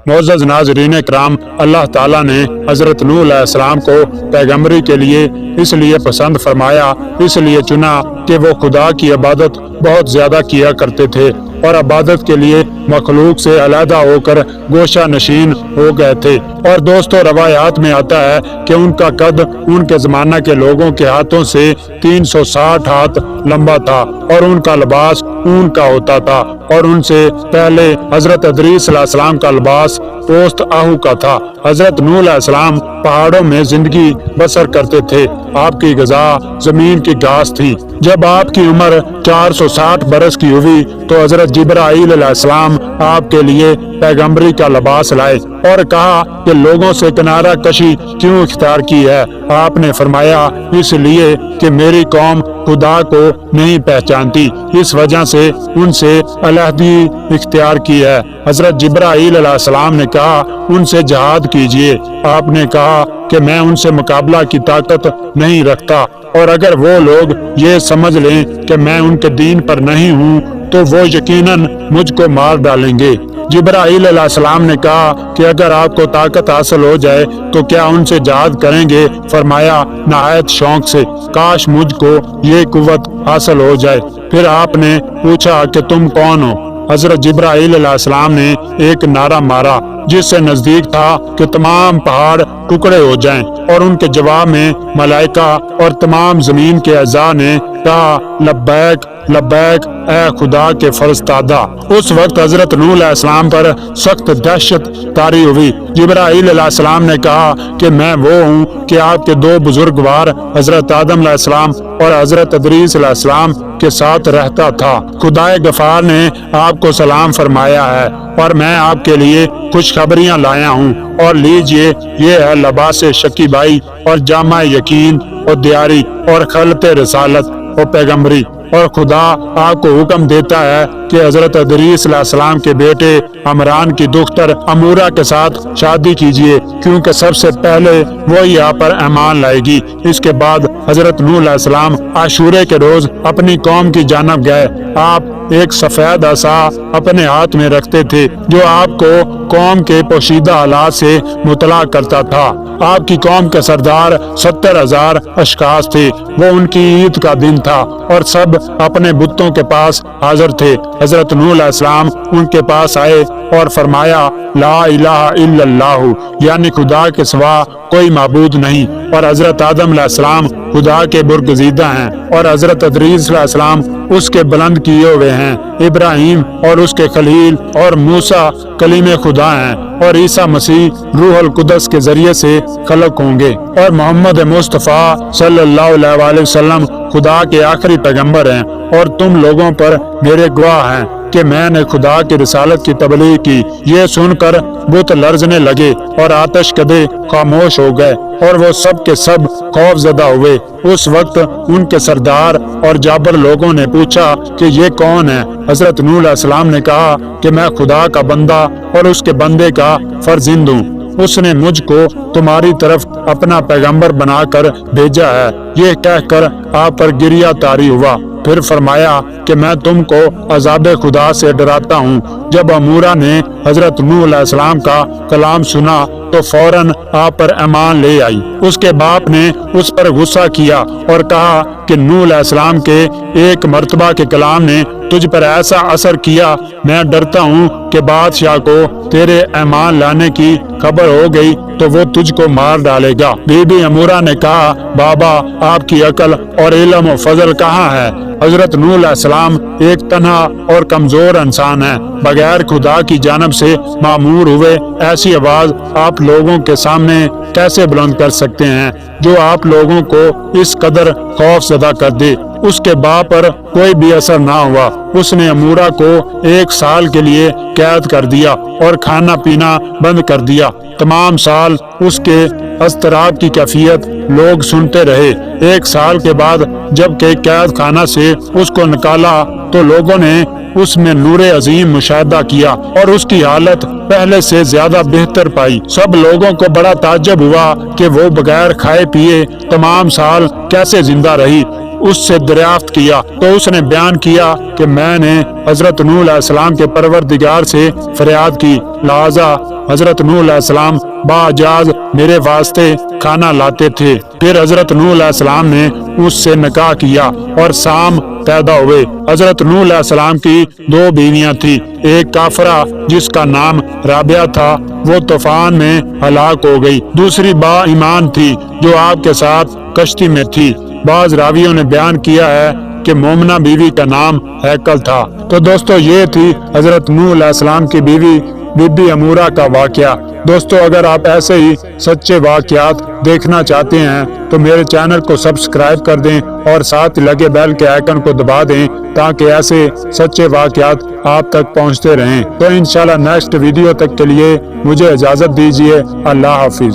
मोअज़्ज़ज़ नाज़रीन कराम, अल्लाह ताला ने हज़रत नूह अलैहिस्सलाम को पैगम्बरी के लिए इसलिए पसंद फरमाया, इसलिए चुना कि वो खुदा की इबादत बहुत ज़्यादा किया करते थे और इबादत के लिए मखलूक से अलहदा होकर गोशा नशीन हो गए थे। और दोस्तों, रवायात में आता है कि उनका कद उनके ज़माना के लोगों के हाथों से 360 हाथ लंबा था और उनका लिबास ऊन का होता था और उनसे पहले हज़रत इदरीस अलैहिस्सलाम का लिबास पोस्त आहू का था। हज़रत नूह अलैहिस्सलाम पहाड़ों में जिंदगी बसर करते थे। आपकी ग़िज़ा जमीन की घास थी। जब आपकी उम्र 460 बरस की हुई तो हज़रत जिब्राईल अलैहिस्सलाम आपके लिए पैगम्बरी का लिबास लाए और कहा कि लोगों से किनारा कशी क्यों इख्तियार की है? आपने फरमाया, इसलिए कि मेरी कौम खुदा को नहीं पहचानती, इस वजह से उनसे अलहदी इख्तियार की है। हज़रत जिब्राईल अलैहिस्सलाम ने कहा, उनसे जिहाद कीजिए। आपने कहा कि मैं उनसे मुकाबला की ताकत नहीं रखता और अगर वो लोग ये समझ लें कि मैं उनके दीन पर नहीं हूँ तो वो यकीनन मुझको मार डालेंगे। जिब्राईल अलैहिस्सलाम ने कहा कि अगर आपको ताकत हासिल हो जाए तो क्या उनसे जिहाद करेंगे? फरमाया, नहायत शौक से, काश मुझको ये कुव्वत हासिल हो जाए। फिर आपने पूछा कि तुम कौन हो? हज़रत जिब्राईल अलैहिस्सलाम ने एक नारा मारा जिससे नजदीक था कि तमाम पहाड़ टुकड़े हो जाएं और उनके जवाब में मलाइका और तमाम जमीन के अज़ा ने कहा, लब्बैक लब्बैक ए खुदा के फरिश्तादा। उस वक्त हज़रत नूह अलैहिस्सलाम पर सख्त दहशत तारी हुई। जिब्राईल अलैहिस्सलाम ने कहा कि मैं वो हूँ कि आपके दो बुजुर्गवार हज़रत आदम अलैहिस्सलाम और हज़रत इदरीस अलैहिस्सलाम के साथ रहता था। खुदाए गफार ने आपको सलाम फरमाया है और मैं आपके लिए खुशखबरियाँ लाया हूँ। और लीजिए, ये है लबास शकीबाई और जामा यकीन और दियारी और खलते रसालत और पैगम्बरी। और खुदा आपको हुक्म देता है कि हज़रत इदरीस अलैहिस्सलाम के बेटे अमरान की दुख्तर अमूरा के साथ शादी कीजिए, क्योंकि सबसे पहले वो यहाँ पर ईमान लाएगी। इसके बाद हज़रत नूह अलैहिस्सलाम आशूरे के रोज अपनी कौम की जानब गए। आप एक सफेद असा अपने हाथ में रखते थे जो आपको कौम के पोशीदा हालात से मुतला करता था। आपकी कौम के सरदार 70,000 अशखास थे। वो उनकी ईद का दिन था और सब अपने बुतों के पास हाजिर थे। हज़रत नूह अलैहिस्सलाम उनके पास आए और फरमाया, ला इलाहा इल्लल्लाहु, यानी खुदा के सिवा कोई माबूद नहीं। और हज़रत आदम अलैहिस्सलाम खुदा के बुर्गजीदा हैं और हज़रत इदरीस अलैहिस्सलाम उसके बुलंद किए हुए हैं। इब्राहिम और उसके खलील और मूसा कलीमे खुदा हैं और ईसा मसीह रूहुल कुदस के जरिए से खलक होंगे। और मोहम्मद मुस्तफ़ा सल्लल्लाहु अलैहि वसल्लम खुदा के आखिरी पैगंबर हैं और तुम लोगों पर मेरे गवाह हैं कि मैंने खुदा की रिसालत की तबलीग की। ये सुनकर बुत लर्जने लगे और आतिश कदे खामोश हो गए और वो सब के सब खौफजदा हुए। उस वक्त उनके सरदार और जाबर लोगों ने पूछा कि ये कौन है? हज़रत नूह अलैहिस्सलाम ने कहा कि मैं खुदा का बंदा और उसके बंदे का फर्जिंद हूँ। उसने मुझको तुम्हारी तरफ अपना पैगंबर बनाकर भेजा है। ये कहकर आप पर गिरिया तारी हुआ। फिर फरमाया कि मैं तुमको अज़ाब खुदा से डराता हूँ। जब अमूरा ने हज़रत नूह अलैहिस्सलाम का कलाम सुना तो फौरन आप पर ईमान ले आई। उसके बाप ने उस पर गुस्सा किया और कहा कि नूह अलैहिस्सलाम के एक मर्तबा के कलाम ने तुझ पर ऐसा असर किया, मैं डरता हूँ कि बादशाह को तेरे ईमान लाने की खबर हो गई तो वो तुझको मार डालेगा। बीबी अमूरा ने कहा, बाबा आपकी अकल और इल्म और फजल कहाँ है? हज़रत नूह अलैहिस्सलाम एक तन्हा और कमजोर इंसान है, बगैर खुदा की जानब से मामूर हुए ऐसी आवाज आप लोगों के सामने कैसे बुलंद कर सकते हैं जो आप लोगों को इस कदर खौफजदा कर दे? उसके बाप पर कोई भी असर ना हुआ। उसने अमूरा को 1 साल के लिए कैद कर दिया और खाना पीना बंद कर दिया। तमाम साल उसके अस्तराब की कैफियत लोग सुनते रहे। 1 साल के बाद जब के कैद खाना से उसको निकाला तो लोगों ने उसमें नूरे अजीम मुशाहिदा किया और उसकी हालत पहले से ज्यादा बेहतर पाई। सब लोगों को बड़ा ताज्जुब हुआ कि वो बगैर खाए पिए तमाम साल कैसे जिंदा रही। اس سے دریافت کیا تو اس نے بیان کیا کہ میں نے حضرت نوح علیہ السلام کے پروردگار سے فریاد کی، لہذا حضرت نوح علیہ السلام باجاز میرے واسطے کھانا لاتے تھے۔ پھر حضرت نوح علیہ السلام نے اس سے نکاح کیا اور سام پیدا ہوئے۔ حضرت نوح علیہ السلام کی 2 بیویاں تھی، ایک کافرہ جس کا نام رابعہ تھا، وہ طوفان میں ہلاک ہو گئی، دوسری با ایمان تھی جو آپ کے ساتھ کشتی میں تھی۔ بعض راویوں نے بیان کیا ہے کہ مومنہ بیوی کا نام ہیکل تھا۔ تو دوستو یہ تھی حضرت نوح علیہ السلام کی بیوی بی بی امورہ کا واقعہ۔ دوستو اگر آپ ایسے ہی سچے واقعات دیکھنا چاہتے ہیں تو میرے چینل کو سبسکرائب کر دیں اور ساتھ لگے بیل کے آئیکن کو دبا دیں تاکہ ایسے سچے واقعات آپ تک پہنچتے رہیں۔ تو انشاءاللہ نیکسٹ ویڈیو تک کے لیے مجھے اجازت دیجیے۔ اللہ حافظ۔